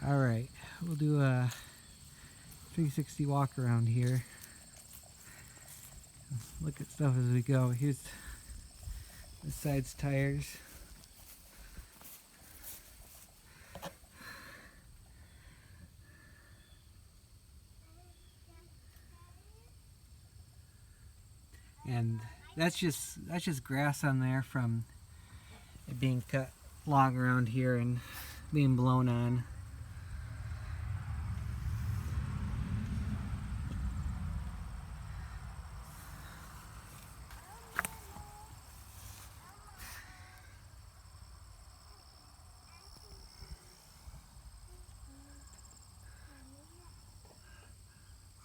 Alright, we'll do a 360 walk around here. Look at stuff as we go. Here's this side's tires. And that's just grass on there from it being cut long around here and being blown on.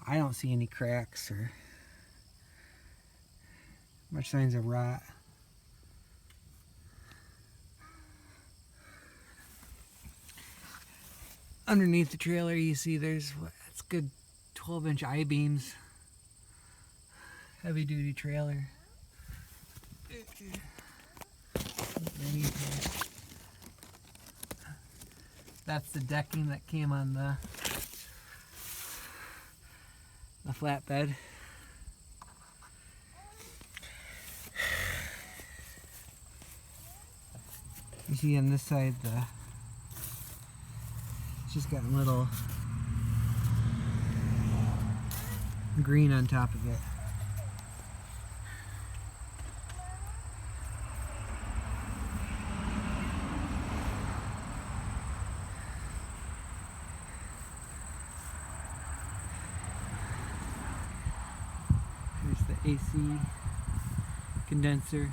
I don't see any cracks or much signs of rot. Underneath the trailer you see there's, it's good 12-inch I-beams. Heavy duty trailer. That's the decking that came on the flatbed. You see on this side it's just got a little green on top of it. Here's the AC condenser.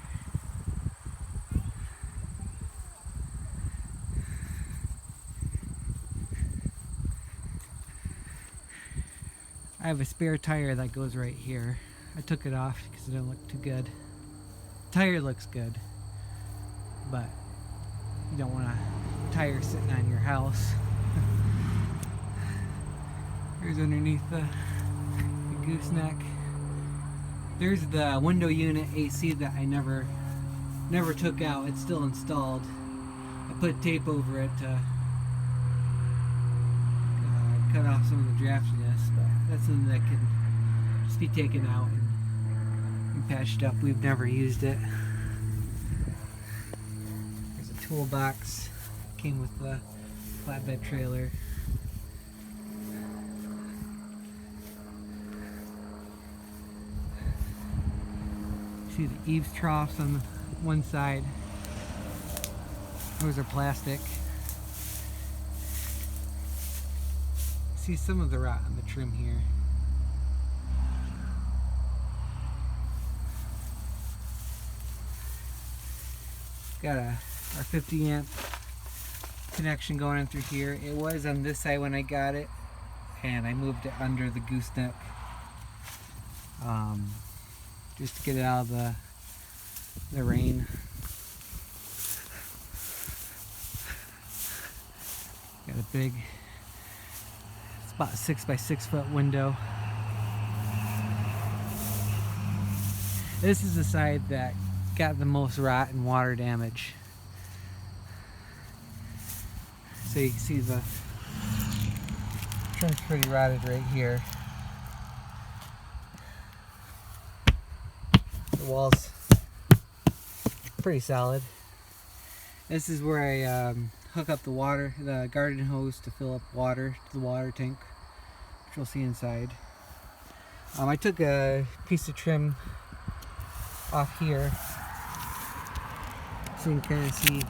I have a spare tire that goes right here. I took it off because it didn't look too good. The tire looks good, but you don't want a tire sitting on your house. Here's underneath the gooseneck. There's the window unit AC that I never took out. It's still installed. I put tape over it to cut off some of the draftiness, but that's something that can just be taken out and patched up. We've never used it. There's a toolbox. Came with the flatbed trailer. See the eaves troughs on the one side. Those are plastic. See some of the rot on the trim here. Got our 50 amp connection going in through here. It was on this side when I got it, and I moved it under the gooseneck just to get it out of the rain. Got a big, it's about a 6 by 6 foot window. This is the side that got the most rot and water damage. So you can see the trim's pretty rotted right here. The wall's pretty solid. This is where I hook up the garden hose to fill up water to the water tank, which you'll see inside. I took a piece of trim off here so you can kind of see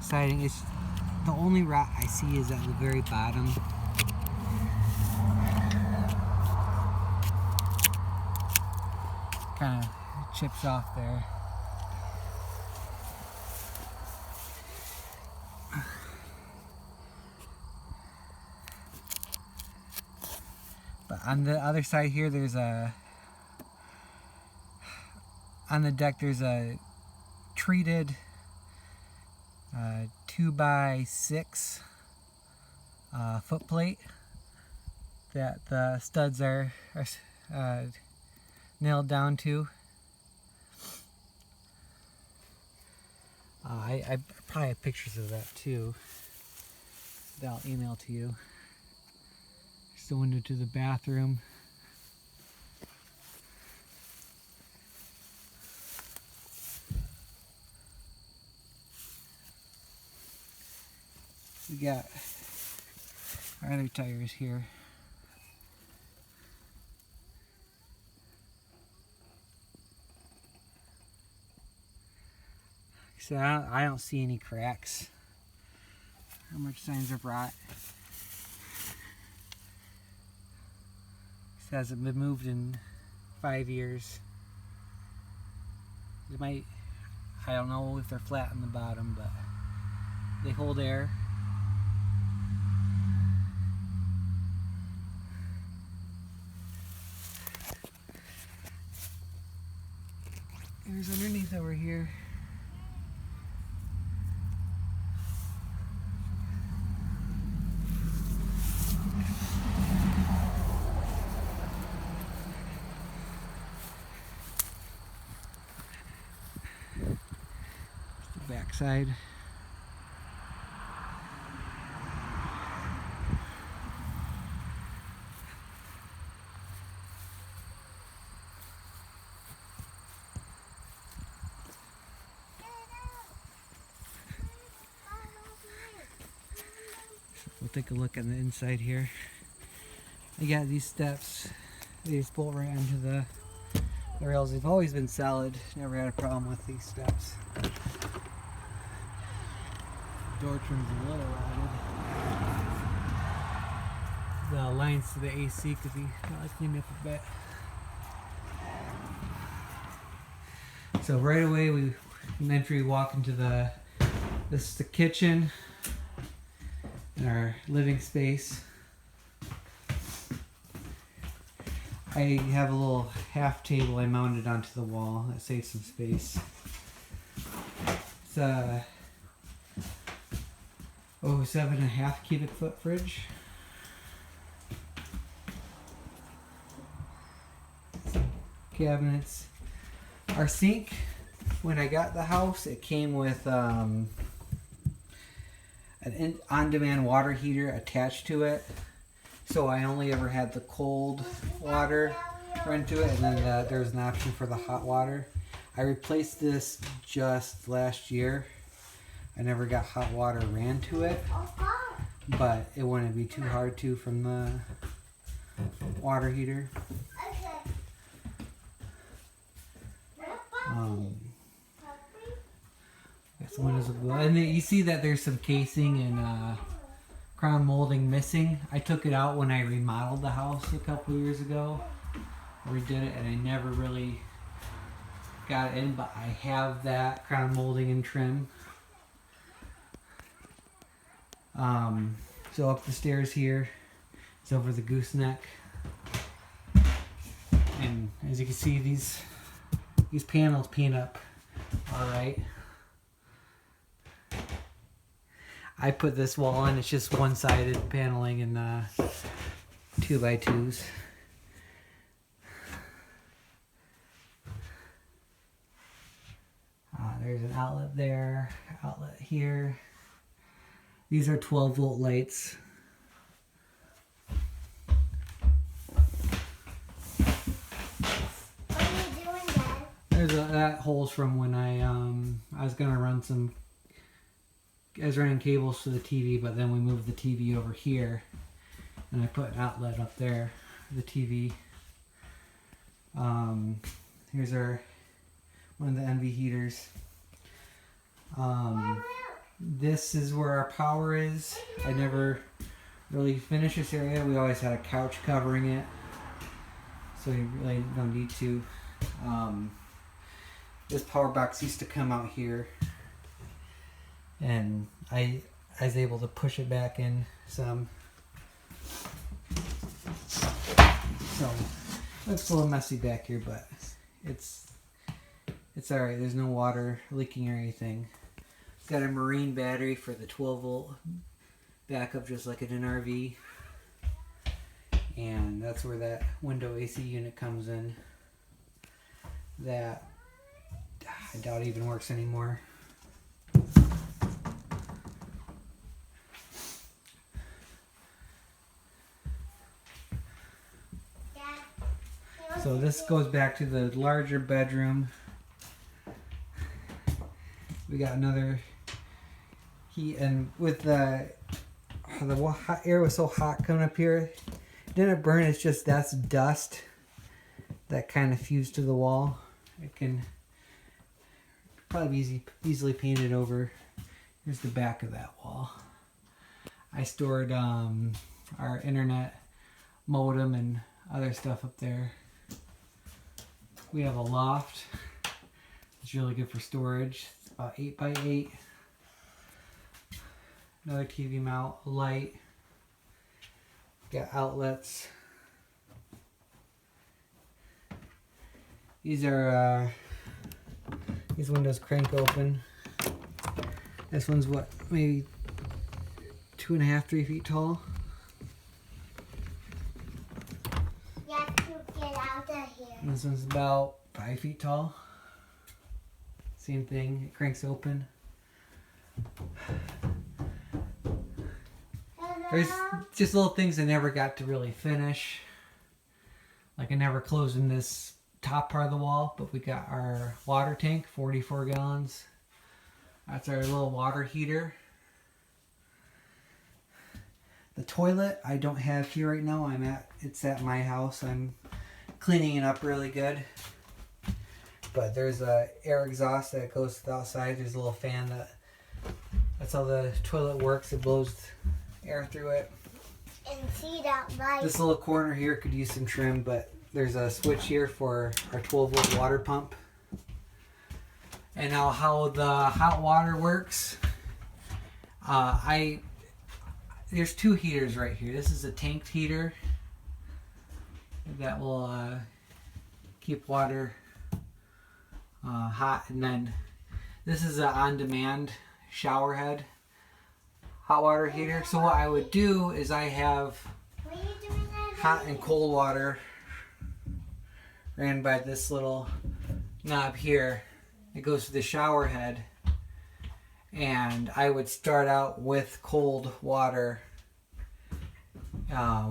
siding. It's the only rot I see is at the very bottom. Kind of chips off there. But on the other side here, on the deck there's a treated 2 by 6 foot plate that the studs are nailed down to. I probably have pictures of that too. that I'll email to you. It's the window to the bathroom. We got our other tires here. So I don't see any cracks. How much signs of rot? This hasn't been moved in 5 years. They might, I don't know if they're flat on the bottom, but they hold air. There's underneath over here. The backside. We'll take a look at the inside here. I got these steps. They just bolt right onto the rails. They've always been solid. Never had a problem with these steps. Door trim's a little rotted. The lines to the AC could be probably cleaned up a bit. So right away we walk into this is the kitchen and our living space. I have a little half table I mounted onto the wall that saves some space. It's a 7.5 cubic foot fridge. Some cabinets. Our sink, when I got the house, it came with an on-demand water heater attached to it. So I only ever had the cold water run to it, and then there was an option for the hot water. I replaced this just last year. I never got hot water ran to it, but it wouldn't be too hard to from the water heater. Got some windows with the, and you see that there's some casing and crown molding missing. I took it out when I remodeled the house a couple years ago. Redid it, and I never really got it in, but I have that crown molding and trim. So up the stairs here, it's over the gooseneck, and as you can see, these panels paint up all right. I put this wall on, it's just one-sided paneling and 2x2s. There's an outlet there, outlet here. These are 12-volt lights. What are you doing, Dad? There's that hole's from when I was gonna run some. I was running cables to the TV, but then we moved the TV over here, and I put an outlet up there for the TV. Here's one of the NV heaters. This is where our power is. I never really finished this area. We always had a couch covering it, so you really don't need to. This power box used to come out here, and I was able to push it back in some. So looks a little messy back here, but it's alright. There's no water leaking or anything. It's got a marine battery for the 12-volt backup, just like in an RV. And that's where that window AC unit comes in. That I doubt even works anymore. So this goes back to the larger bedroom. We got another heat, and with the hot air was so hot coming up here, it didn't burn. It's just that's dust that kind of fused to the wall. It can probably be easily painted over. Here's the back of that wall. I stored our internet modem and other stuff up there. We have a loft. It's really good for storage. It's about 8 by 8. Another TV mount, light. Got outlets. These are these windows crank open. This one's what, maybe 2.5, 3 feet tall. You have to get out of here. And this one's about 5 feet tall. Same thing, it cranks open. There's just little things I never got to really finish. Like I never closed in this top part of the wall, but we got our water tank, 44 gallons. That's our little water heater. The toilet I don't have here right now. It's at my house. I'm cleaning it up really good. But there's a air exhaust that goes to the outside. There's a little fan that's how the toilet works. It blows air through it. And see that light. This little corner here could use some trim, but there's a switch here for our 12-volt water pump. And now how the hot water works, there's 2 heaters right here. This is a tanked heater that will keep water hot, and then this is an on-demand shower head hot water heater. So what I would do is I have hot and cold water ran by this little knob here. It goes to the shower head, and I would start out with cold water,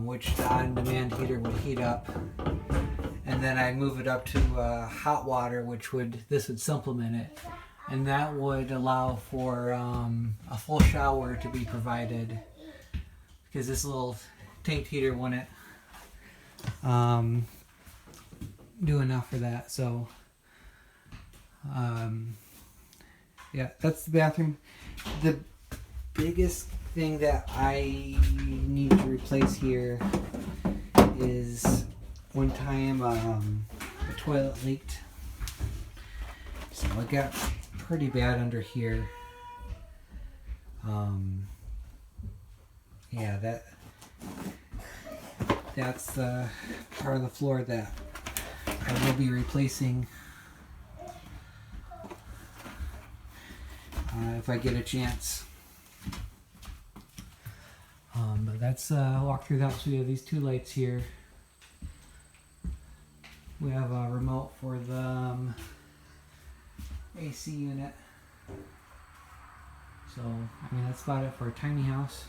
which the on-demand heater would heat up, and then I move it up to hot water, this would supplement it, and that would allow for a full shower to be provided, because this little tanked heater wouldn't do enough for that. So yeah, that's the bathroom. The biggest thing that I need to replace here is one time the toilet leaked. So it got pretty bad under here. Yeah, that's the part of the floor that I will be replacing if I get a chance. But that's walk through the house. We have these 2 lights here. We have a remote for the AC unit. So, I mean, that's about it for a tiny house.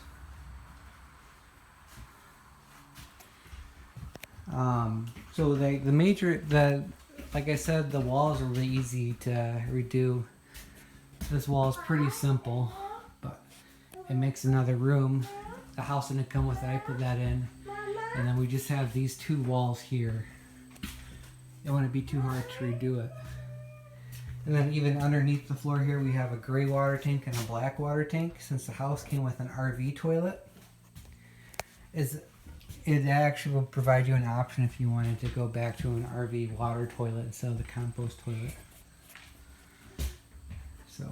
So like I said, the walls are really easy to redo. This wall is pretty simple, but it makes another room. The house didn't come with it, I put that in. And then we just have these 2 walls here. It wouldn't be too hard to redo it. And then even underneath the floor here, we have a gray water tank and a black water tank. Since the house came with an RV toilet, it actually will provide you an option if you wanted to go back to an RV water toilet instead of the compost toilet. So